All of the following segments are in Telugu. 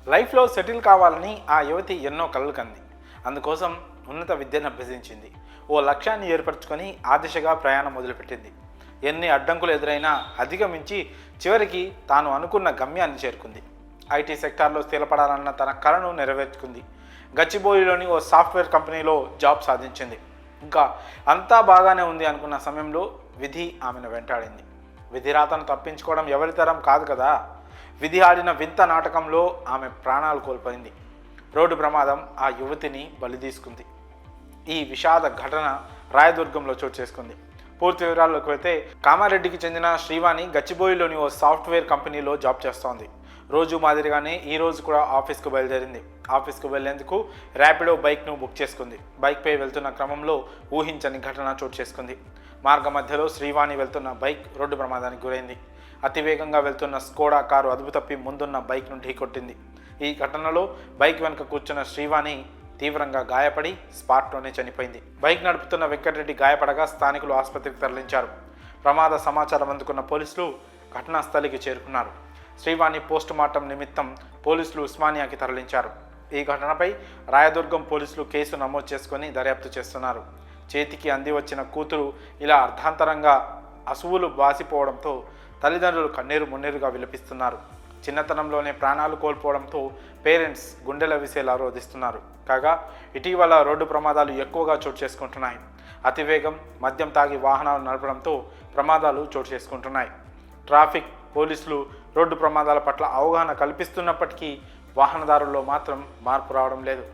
లైఫ్లో సెటిల్ కావాలని ఆ యువతి ఎన్నో కలలు కంది. అందుకోసం ఉన్నత విద్యను అభ్యసించింది. ఓ లక్ష్యాన్ని ఏర్పరచుకొని ఆ దిశగా ప్రయాణం మొదలుపెట్టింది. ఎన్ని అడ్డంకులు ఎదురైనా అధిగమించి చివరికి తాను అనుకున్న గమ్యాన్ని చేరుకుంది. ఐటీ సెక్టార్లో స్థిరపడాలన్న తన కలను నెరవేర్చుకుంది. గచ్చిబౌలిలోని ఓ సాఫ్ట్వేర్ కంపెనీలో జాబ్ సాధించింది. ఇంకా అంతా బాగానే ఉంది అనుకున్న సమయంలో విధి ఆమెను వెంటాడింది. విధిరాతను తప్పించుకోవడం ఎవరి తరం కాదు కదా. విధి ఆడిన వింత నాటకంలో ఆమె ప్రాణాలు కోల్పోయింది. రోడ్డు ప్రమాదం ఆ యువతిని బలి తీసుకుంది. ఈ విషాద ఘటన రాయదుర్గంలో చోటు చేసుకుంది. పూర్తి వివరాల్లోకి వెళ్తే కామారెడ్డికి చెందిన శ్రీవాణి గచ్చిబౌలిలోని ఓ సాఫ్ట్వేర్ కంపెనీలో జాబ్ చేస్తోంది. రోజు మాదిరిగానే ఈ రోజు కూడా ఆఫీస్కు బయలుదేరింది. ఆఫీస్కు వెళ్లేందుకు ర్యాపిడో బైక్ను బుక్ చేసుకుంది. బైక్పై వెళ్తున్న క్రమంలో ఊహించని ఘటన చోటు చేసుకుంది. మార్గ మధ్యలో శ్రీవాణి వెళ్తున్న బైక్ రోడ్డు ప్రమాదానికి గురైంది. అతివేగంగా వెళ్తున్న స్కోడా కారు అదుపు తప్పి ముందున్న బైక్ను ఢీకొట్టింది. ఈ ఘటనలో బైక్ వెనుక కూర్చున్న శ్రీవాణి తీవ్రంగా గాయపడి స్పాట్లోనే చనిపోయింది. బైక్ నడుపుతున్న వెంకటరెడ్డి గాయపడగా స్థానికులు ఆసుపత్రికి తరలించారు. ప్రమాద సమాచారం అందుకున్న పోలీసులు ఘటనా స్థలికి చేరుకున్నారు. శ్రీవాణి పోస్టుమార్టం నిమిత్తం పోలీసులు ఉస్మానియాకి తరలించారు. ఈ ఘటనపై రాయదుర్గం పోలీసులు కేసు నమోదు చేసుకొని దర్యాప్తు చేస్తున్నారు. చేతికి అంది వచ్చిన కూతురు ఇలా అర్ధాంతరంగా అసువులు బాసిపోవడంతో తల్లిదండ్రులు కన్నీరు మున్నీరుగా విలపిస్తున్నారు. చిన్నతనంలోనే ప్రాణాలు కోల్పోవడంతో పేరెంట్స్ గుండెల విసేలా రోధిస్తున్నారు. కాగా ఇటీవల రోడ్డు ప్రమాదాలు ఎక్కువగా చోటు చేసుకుంటున్నాయి. అతివేగం, మద్యం తాగి వాహనాలు నడపడంతో ప్రమాదాలు చోటు చేసుకుంటున్నాయి. ట్రాఫిక్ పోలీసులు రోడ్డు ప్రమాదాల పట్ల అవగాహన కల్పిస్తున్నప్పటికీ వాహనదారుల్లో మాత్రం మార్పు రావడం లేదు.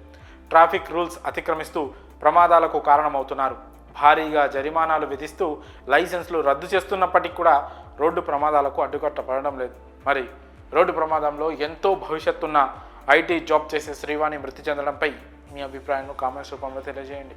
ట్రాఫిక్ రూల్స్ అతిక్రమిస్తూ ప్రమాదాలకు కారణమవుతున్నారు. భారీగా జరిమానాలు విధిస్తూ లైసెన్సులు రద్దు చేస్తున్నప్పటికీ కూడా రోడ్డు ప్రమాదాలకు అడ్డుకట్టపడడం లేదు. మరి రోడ్డు ప్రమాదంలో ఎంతో భవిష్యత్తున్న ఐటీ జాబ్ చేసే శ్రీవాణి మృతి చెందడంపై మీ అభిప్రాయాన్ని కామెంట్స్ రూపంలో తెలియజేయండి.